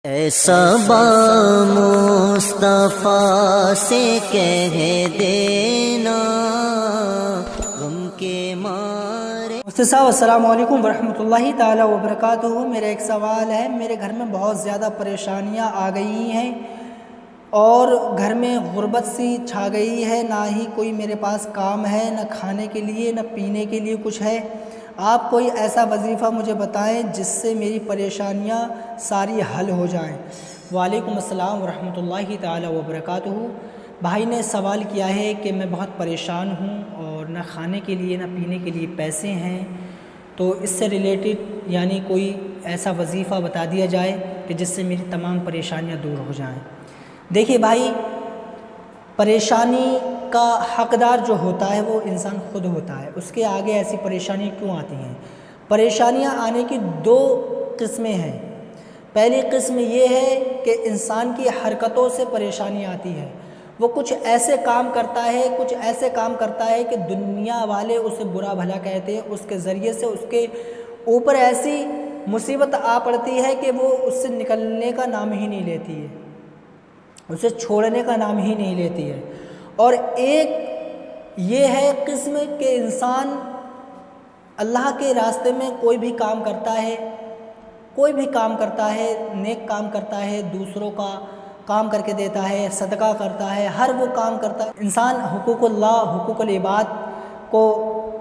ایسا با مصطفیٰ سے کہہ دینا غم کے مارے۔ صاحب السلام علیکم ورحمۃ اللہ تعالی وبرکاتہ۔ میرا ایک سوال ہے، میرے گھر میں بہت زیادہ پریشانیاں آ گئی ہیں اور گھر میں غربت سی چھا گئی ہے، نہ ہی کوئی میرے پاس کام ہے، نہ کھانے کے لیے نہ پینے کے لیے کچھ ہے۔ آپ کوئی ایسا وظیفہ مجھے بتائیں جس سے میری پریشانیاں ساری حل ہو جائیں۔ وعلیکم السلام ورحمۃ اللہ تعالی وبرکاتہ۔ بھائی نے سوال کیا ہے کہ میں بہت پریشان ہوں اور نہ کھانے کے لیے نہ پینے کے لیے پیسے ہیں، تو اس سے ریلیٹڈ یعنی کوئی ایسا وظیفہ بتا دیا جائے کہ جس سے میری تمام پریشانیاں دور ہو جائیں۔ دیکھیے بھائی، پریشانی کا حقدار جو ہوتا ہے وہ انسان خود ہوتا ہے، اس کے آگے ایسی پریشانی کیوں آتی ہیں؟ پریشانیاں آنے کی دو قسمیں ہیں۔ پہلی قسم یہ ہے کہ انسان کی حرکتوں سے پریشانی آتی ہے، وہ کچھ ایسے کام کرتا ہے کہ دنیا والے اسے برا بھلا کہتے ہیں، اس کے ذریعے سے اس کے اوپر ایسی مصیبت آ پڑتی ہے کہ وہ اس سے نکلنے کا نام ہی نہیں لیتی ہے، اسے چھوڑنے کا نام ہی نہیں لیتی ہے۔ اور ایک یہ ہے قسم کہ انسان اللہ کے راستے میں کوئی بھی کام کرتا ہے، نیک کام کرتا ہے، دوسروں کا کام کر کے دیتا ہے، صدقہ کرتا ہے، ہر وہ کام کرتا ہے۔ انسان حقوق اللہ، حقوق العباد کو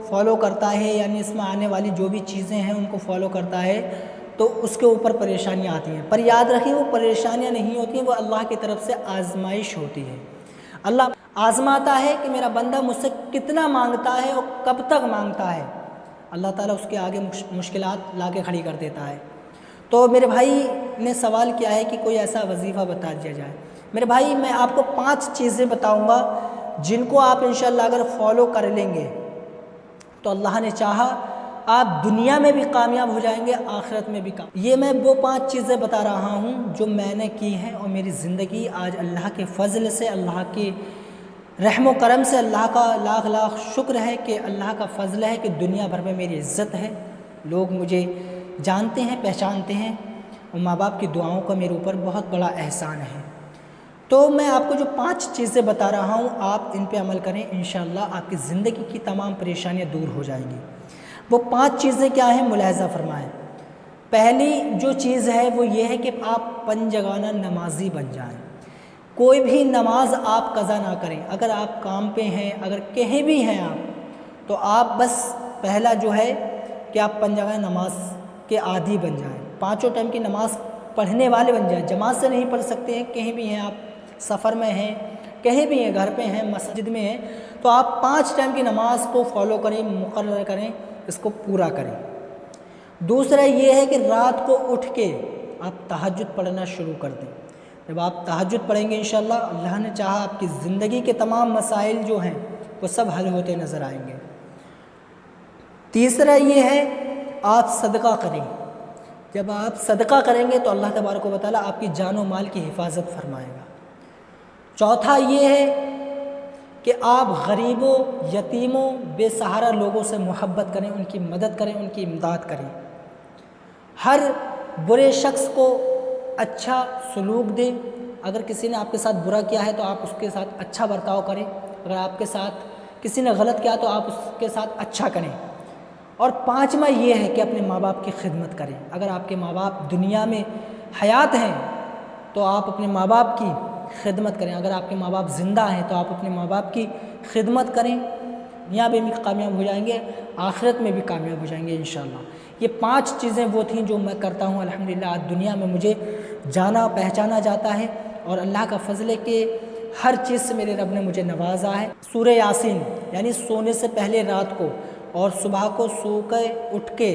فالو کرتا ہے، یعنی اس میں آنے والی جو بھی چیزیں ہیں ان کو فالو کرتا ہے، تو اس کے اوپر پریشانیاں آتی ہیں۔ پر یاد رکھیں، وہ پریشانیاں نہیں ہوتی ہیں، وہ اللہ کی طرف سے آزمائش ہوتی ہے۔ اللہ آزماتا ہے کہ میرا بندہ مجھ سے کتنا مانگتا ہے اور کب تک مانگتا ہے۔ اللہ تعالیٰ اس کے آگے مشکلات لا کے کھڑی کر دیتا ہے۔ تو میرے بھائی نے سوال کیا ہے کہ کوئی ایسا وظیفہ بتا دیا جائے۔ میرے بھائی، میں آپ کو 5 چیزیں بتاؤں گا جن کو آپ انشاءاللہ اگر فالو کر لیں گے تو اللہ نے چاہا آپ دنیا میں بھی کامیاب ہو جائیں گے، آخرت میں بھی کامیاب۔ یہ میں وہ 5 چیزیں بتا رہا ہوں جو میں نے کی ہیں، اور میری زندگی آج اللہ کے فضل سے، اللہ کے رحم و کرم سے، اللہ کا لاکھ لاکھ شکر ہے کہ اللہ کا فضل ہے کہ دنیا بھر میں میری عزت ہے، لوگ مجھے جانتے ہیں، پہچانتے ہیں، اور ماں باپ کی دعاؤں کا میرے اوپر بہت بڑا احسان ہے۔ تو میں آپ کو جو 5 چیزیں بتا رہا ہوں، آپ ان پہ عمل کریں، انشاءاللہ آپ کی زندگی کی تمام پریشانیاں دور ہو جائیں گی۔ وہ 5 چیزیں کیا ہیں، ملاحظہ فرمائیں۔ پہلی جو چیز ہے وہ یہ ہے کہ آپ پنجگانہ نمازی بن جائیں۔ کوئی بھی نماز آپ قضا نہ کریں۔ اگر آپ کام پہ ہیں، اگر کہیں بھی ہیں آپ، تو آپ بس پہلا جو ہے کہ آپ پنجگانہ نماز کے عادی بن جائیں، 5 ٹائم کی نماز پڑھنے والے بن جائیں۔ جماعت سے نہیں پڑھ سکتے ہیں، کہیں بھی ہیں آپ، سفر میں ہیں، کہیں بھی ہیں، گھر پہ ہیں، مسجد میں ہیں، تو آپ 5 ٹائم کی نماز کو فالو کریں، مقرر کریں، اس کو پورا کریں۔ دوسرا یہ ہے کہ رات کو اٹھ کے آپ تہجد پڑھنا شروع کر دیں۔ جب آپ تہجد پڑھیں گے انشاءاللہ، اللہ نے چاہا آپ کی زندگی کے تمام مسائل جو ہیں وہ سب حل ہوتے نظر آئیں گے۔ تیسرا یہ ہے آپ صدقہ کریں۔ جب آپ صدقہ کریں گے تو اللہ تبارک و تعالیٰ آپ کی جان و مال کی حفاظت فرمائے گا۔ چوتھا یہ ہے کہ آپ غریبوں، یتیموں، بے سہارا لوگوں سے محبت کریں، ان کی مدد کریں، ان کی امداد کریں۔ ہر برے شخص کو اچھا سلوک دیں۔ اگر کسی نے آپ کے ساتھ برا کیا ہے تو آپ اس کے ساتھ اچھا برتاؤ کریں، اگر آپ کے ساتھ کسی نے غلط کیا تو آپ اس کے ساتھ اچھا کریں۔ اور 5واں یہ ہے کہ اپنے ماں باپ کی خدمت کریں۔ اگر آپ کے ماں باپ دنیا میں حیات ہیں تو آپ اپنے ماں باپ کی خدمت کریں، اگر آپ کے ماں باپ زندہ ہیں تو آپ اپنے ماں باپ کی خدمت کریں۔ یہاں بھی کامیاب ہو جائیں گے، آخرت میں بھی کامیاب ہو جائیں گے انشاءاللہ۔ یہ 5 چیزیں وہ تھیں جو میں کرتا ہوں، الحمدللہ آج دنیا میں مجھے جانا پہچانا جاتا ہے، اور اللہ کا فضل ہے کہ ہر چیز سے میرے رب نے مجھے نوازا ہے۔ سورہ یاسین یعنی سونے سے پہلے رات کو اور صبح کو سو کے اٹھ کے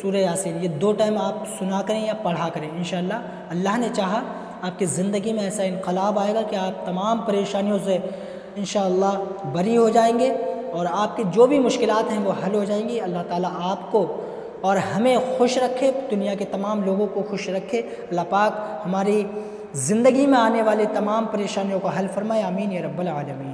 سورہ یاسین، یہ 2 ٹائم آپ سنا کریں یا پڑھا کریں، انشاءاللہ اللہ نے چاہا آپ کی زندگی میں ایسا انقلاب آئے گا کہ آپ تمام پریشانیوں سے انشاءاللہ بری ہو جائیں گے، اور آپ کی جو بھی مشکلات ہیں وہ حل ہو جائیں گی۔ اللہ تعالیٰ آپ کو اور ہمیں خوش رکھے، دنیا کے تمام لوگوں کو خوش رکھے۔ اللہ پاک ہماری زندگی میں آنے والے تمام پریشانیوں کو حل فرمائے، آمین یا رب العالمین۔